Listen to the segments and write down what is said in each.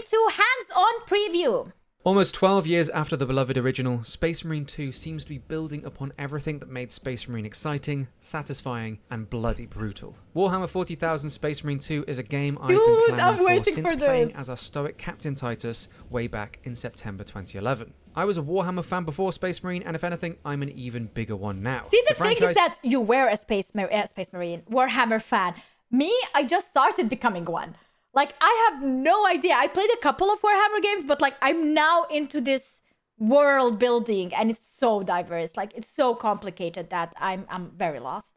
2 hands-on preview. Almost 12 years after the beloved original, Space Marine 2 seems to be building upon everything that made Space Marine exciting, satisfying, and bloody brutal. Warhammer 40,000 Space Marine 2 is a game I've been clamoring for since playing as our stoic Captain Titus way back in September 2011. I was a Warhammer fan before Space Marine, and if anything, I'm an even bigger one now. See, the thing is that you were a Space Marine, Warhammer fan. Me, I just started becoming one. Like, I have no idea. I played a couple of Warhammer games, but like, I'm now into this world building, and it's so diverse. Like, it's so complicated that I'm very lost.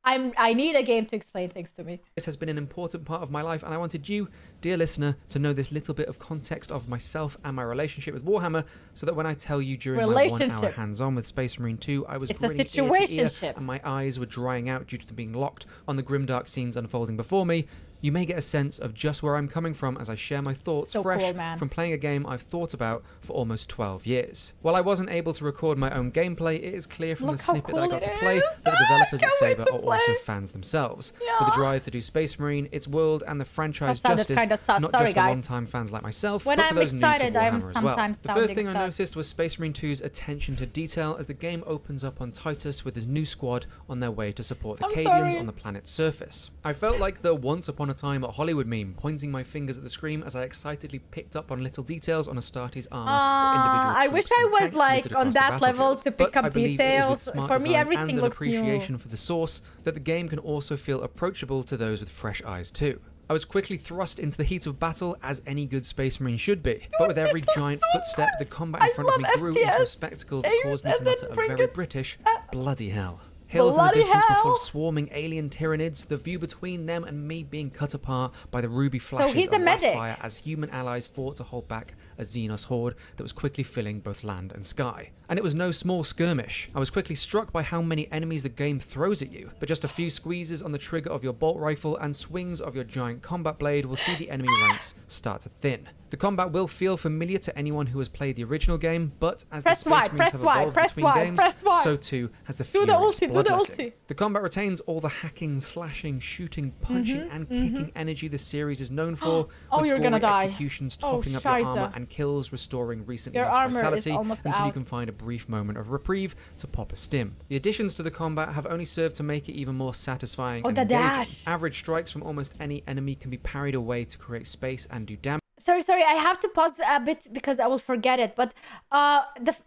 I need a game to explain things to me. This has been an important part of my life, and I wanted you, dear listener, to know this little bit of context of myself and my relationship with Warhammer, so that when I tell you during my 1 hour hands-on with Space Marine 2, I was grinning ear to ear, and my eyes were drying out due to them being locked on the grimdark scenes unfolding before me. You may get a sense of just where I'm coming from as I share my thoughts fresh from playing a game I've thought about for almost 12 years. While I wasn't able to record my own gameplay, it is clear from the snippet that I got to play that the developers at Saber are also fans themselves. With a drive to do Space Marine, its world, and the franchise justice, not just for long-time fans like myself, but for those new to Warhammer as well. The first thing I noticed was Space Marine 2's attention to detail as the game opens up on Titus with his new squad on their way to support the Cadians on the planet's surface. I felt like the once upon a time at Hollywood meme, pointing my fingers at the screen as I excitedly picked up on little details on Astartes' armor. I wish I was like on that level to pick up details. For me, everything looks new. Appreciation for the source that the game can also feel approachable to those with fresh eyes too. I was quickly thrust into the heat of battle, as any good Space Marine should be. But with every giant footstep, the combat in front of me grew into a spectacle that caused me to mutter a very British bloody hell. Hills in the distance were full of swarming alien Tyranids, the view between them and me being cut apart by the ruby flashes of last fire as human allies fought to hold back a Xenos horde that was quickly filling both land and sky. And it was no small skirmish. I was quickly struck by how many enemies the game throws at you, but just a few squeezes on the trigger of your bolt rifle and swings of your giant combat blade will see the enemy ranks start to thin. The combat will feel familiar to anyone who has played the original game, but as the Space Marines have evolved between games, so too has the furious bloodletting. The combat retains all the hacking, slashing, shooting, punching, and kicking energy the series is known for, with you're gonna die. executions topping up your armor and kills restoring recently lost vitality until you can find a brief moment of reprieve to pop a stim. The additions to the combat have only served to make it even more satisfying and engaging. Average strikes from almost any enemy can be parried away to create space and do damage. Sorry, I have to pause a bit because I will forget it. But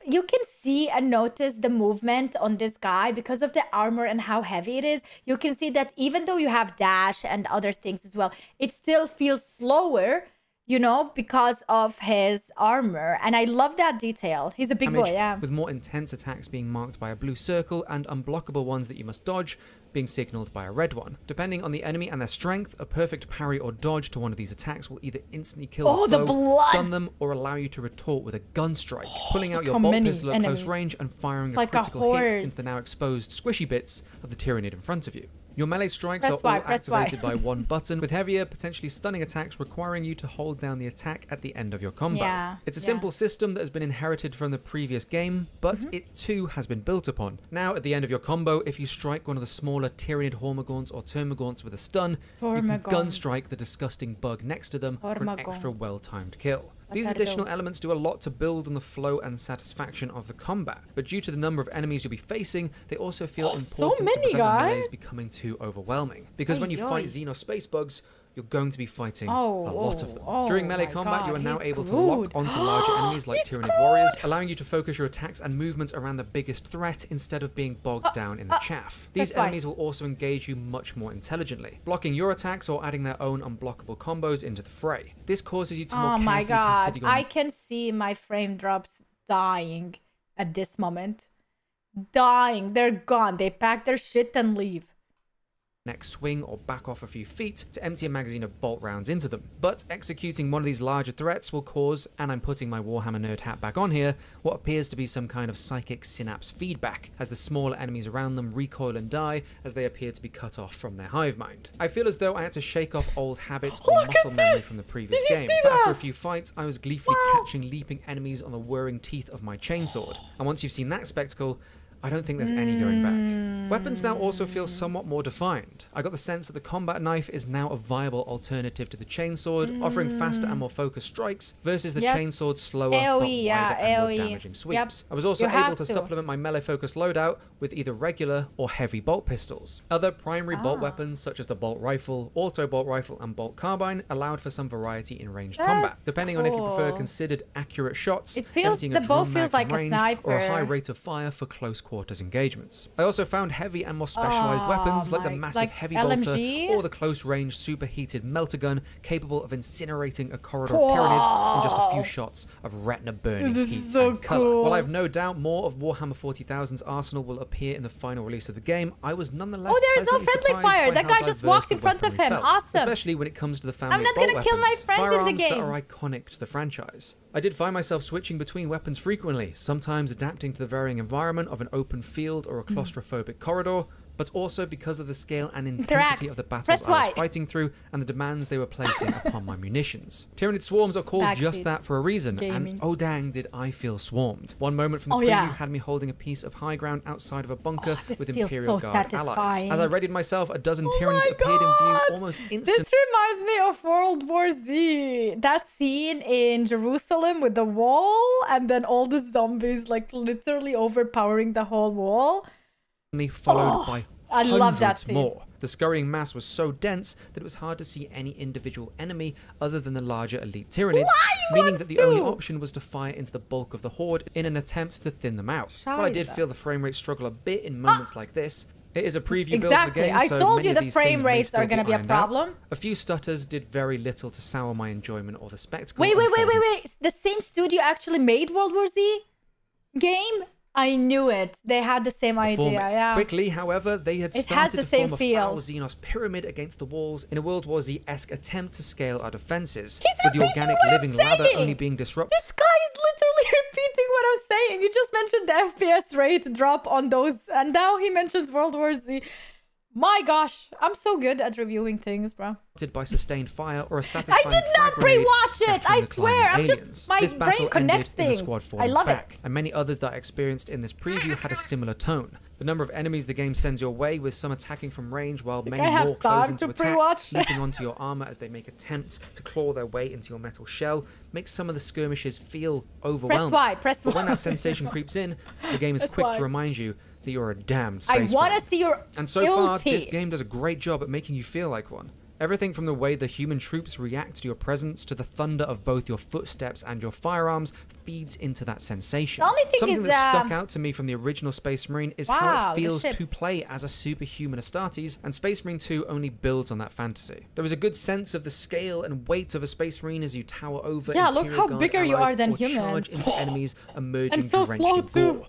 you can see and notice the movement on this guy because of the armor and how heavy it is. You can see that even though you have dash and other things as well, it still feels slower, you know, because of his armor. And I love that detail. He's a big boy, yeah. With more intense attacks being marked by a blue circle and unblockable ones that you must dodge being signaled by a red one. Depending on the enemy and their strength, a perfect parry or dodge to one of these attacks will either instantly kill the foe, stun them, or allow you to retort with a gun strike, pulling out your bolt pistol at close range and firing a critical hit into the now exposed squishy bits of the Tyranid in front of you. Your melee strikes are all activated by one button, with heavier, potentially stunning attacks requiring you to hold down the attack at the end of your combo. It's a simple system that has been inherited from the previous game, but it too has been built upon. Now, at the end of your combo, if you strike one of the smaller Tyranid Hormagaunts or Termagaunts with a stun, you can gun strike the disgusting bug next to them for an extra well-timed kill. These additional elements do a lot to build on the flow and satisfaction of the combat, but due to the number of enemies you'll be facing, they also feel important to prevent the melees becoming too overwhelming. Because when you fight Xenos space bugs, you're going to be fighting a lot of them. During melee combat, you are now able to lock onto larger enemies like Tyranid warriors, allowing you to focus your attacks and movements around the biggest threat instead of being bogged down in the chaff. These enemies will also engage you much more intelligently, blocking your attacks or adding their own unblockable combos into the fray. This causes you to more carefully consider your... I can see my frame drops dying at this moment. Dying. They're gone. They pack their shit and leave. Next swing or back off a few feet to empty a magazine of bolt rounds into them. But executing one of these larger threats will cause, and I'm putting my Warhammer nerd hat back on here, what appears to be some kind of psychic synapse feedback, as the smaller enemies around them recoil and die as they appear to be cut off from their hive mind. I feel as though I had to shake off old habits or muscle memory from the previous game, but after a few fights I was gleefully catching leaping enemies on the whirring teeth of my chainsword. And once you've seen that spectacle, I don't think there's any going back. Weapons now also feel somewhat more defined. I got the sense that the combat knife is now a viable alternative to the chainsword, offering faster and more focused strikes versus the chainsword's slower, but wider and more damaging sweeps. I was also able to supplement my melee-focused loadout with either regular or heavy bolt pistols. Other primary bolt weapons, such as the bolt rifle, auto bolt rifle, and bolt carbine, allowed for some variety in ranged combat. Depending on if you prefer considered accurate shots, the bow feels like a sniper, or a high rate of fire for close quarters engagements. I also found heavy and more specialized weapons like the massive heavy bolter or the close range superheated melter gun capable of incinerating a corridor of Tyranids in just a few shots of retina burning heat and color. While I have no doubt more of Warhammer 40,000's arsenal will appear in the final release of the game, I was nonetheless there is no friendly fire. That guy just walked in front of him. Awesome. Especially when it comes to the family of bolt weapons, kill my friends in the game. That are iconic to the franchise. I did find myself switching between weapons frequently, sometimes adapting to the varying environment of an open field or a claustrophobic corridor, but also because of the scale and intensity of the battles I was fighting through and the demands they were placing upon my munitions. Tyranid swarms are called just that for a reason, and oh dang did I feel swarmed. One moment from the preview had me holding a piece of high ground outside of a bunker with Imperial Guard allies. As I readied myself, a dozen Tyranids appeared in view almost instantly. This reminds me of World War Z. That scene in Jerusalem with the wall and then all the zombies like literally overpowering the whole wall. Followed by hundreds more. The scurrying mass was so dense that it was hard to see any individual enemy other than the larger elite Tyranids, meaning that the only option was to fire into the bulk of the horde in an attempt to thin them out. While I did feel the frame rate struggle a bit in moments like this, it is a preview build of the game, I so told many you of the these frame things may rates still are going to be a problem. A few stutters did very little to sour my enjoyment or the spectacle. Wait. The same studio actually made World War Z game? I knew it. They had the same idea, Quickly, however, they had started to form a foul Xenos pyramid against the walls in a World War Z-esque attempt to scale our defenses, with the organic living ladder only being disrupted. This guy is literally repeating what I'm saying. You just mentioned the FPS rate drop on those, and now he mentions World War Z. My gosh, I'm so good at reviewing things, bro. By sustained fire or a satisfying I did not pre-watch it. I swear. I'm just my brain connects things. I love it. And many others that I experienced in this preview had a similar tone. The number of enemies the game sends your way, with some attacking from range while many more close into attack, leaping onto your armor as they make attempts to claw their way into your metal shell, makes some of the skirmishes feel overwhelming. Press Y. But when that sensation creeps in, the game is quick to remind you that you're a damned space I want to see your And so far, this game does a great job at making you feel like one. Everything from the way the human troops react to your presence to the thunder of both your footsteps and your firearms feeds into that sensation. The only thing Something that stuck out to me from the original Space Marine is how it feels to play as a superhuman Astartes, and Space Marine 2 only builds on that fantasy. There is a good sense of the scale and weight of a Space Marine as you tower over look how bigger you are than humans. Charge into enemies emerging and so drenched slow in too. gore.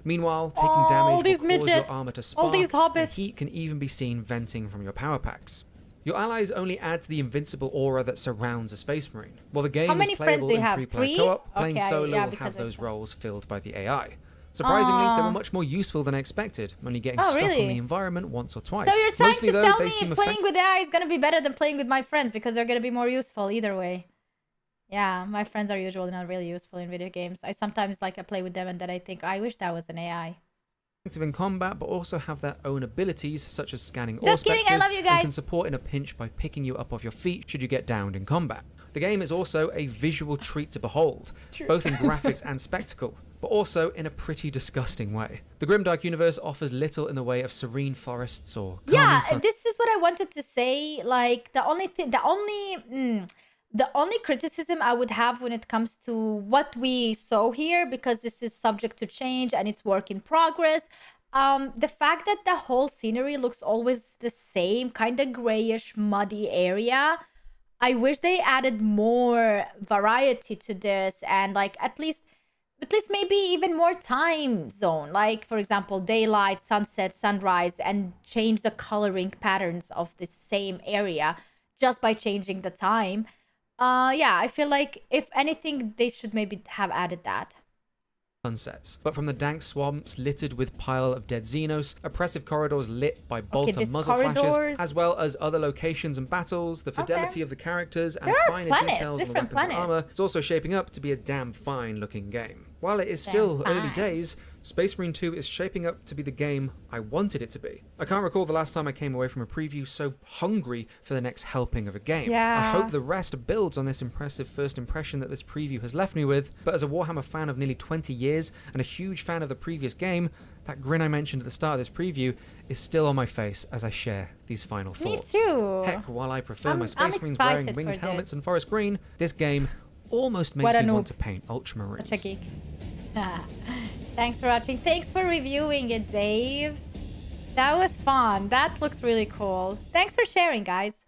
Meanwhile, taking damage will cause your armor to spark, all these hobbits. and heat can even be seen venting from your power packs. Your allies only add to the invincible aura that surrounds a Space Marine. While the game is playable in 3-player co-op, playing solo will have those roles filled by the AI. Surprisingly, they were much more useful than I expected, only getting stuck on the environment once or twice. So you're trying to tell me playing with AI is going to be better than playing with my friends because they're going to be more useful either way. Yeah, my friends are usually not really useful in video games. I sometimes I play with them and then I think, I wish that was an AI. Active in combat, but also have their own abilities, such as scanning Just kidding, I love you guys. and can support in a pinch by picking you up off your feet should you get downed in combat. The game is also a visual treat to behold, both in graphics and spectacle, but also in a pretty disgusting way. The Grimdark universe offers little in the way of serene forests or this is what I wanted to say. Like the only criticism I would have when it comes to what we saw here, because this is subject to change and it's work in progress, the fact that the whole scenery looks always the same, kind of grayish, muddy area. I wish they added more variety to this and at least maybe even more time zone. Like, for example, daylight, sunset, sunrise, and change the coloring patterns of the same area just by changing the time. I feel like if anything, they should maybe have added that. Sunsets, but from the dank swamps littered with pile of dead Xenos, oppressive corridors lit by bolt and muzzle flashes, as well as other locations and battles, the fidelity of the characters, and finer details on the weapons and armor, it's also shaping up to be a damn fine looking game. While it is still early days, Space Marine 2 is shaping up to be the game I wanted it to be. I can't recall the last time I came away from a preview so hungry for the next helping of a game. Yeah. I hope the rest builds on this impressive first impression that this preview has left me with, but as a Warhammer fan of nearly 20 years and a huge fan of the previous game, that grin I mentioned at the start of this preview is still on my face as I share these final thoughts. Me too. Heck, while I prefer my I'm Space Marines wearing excited winged for helmets this. and forest green, this game almost makes me want to paint Ultramarines. Such a geek. Thanks for watching. Thanks for reviewing it, Dave. That was fun. That looks really cool. Thanks for sharing, guys.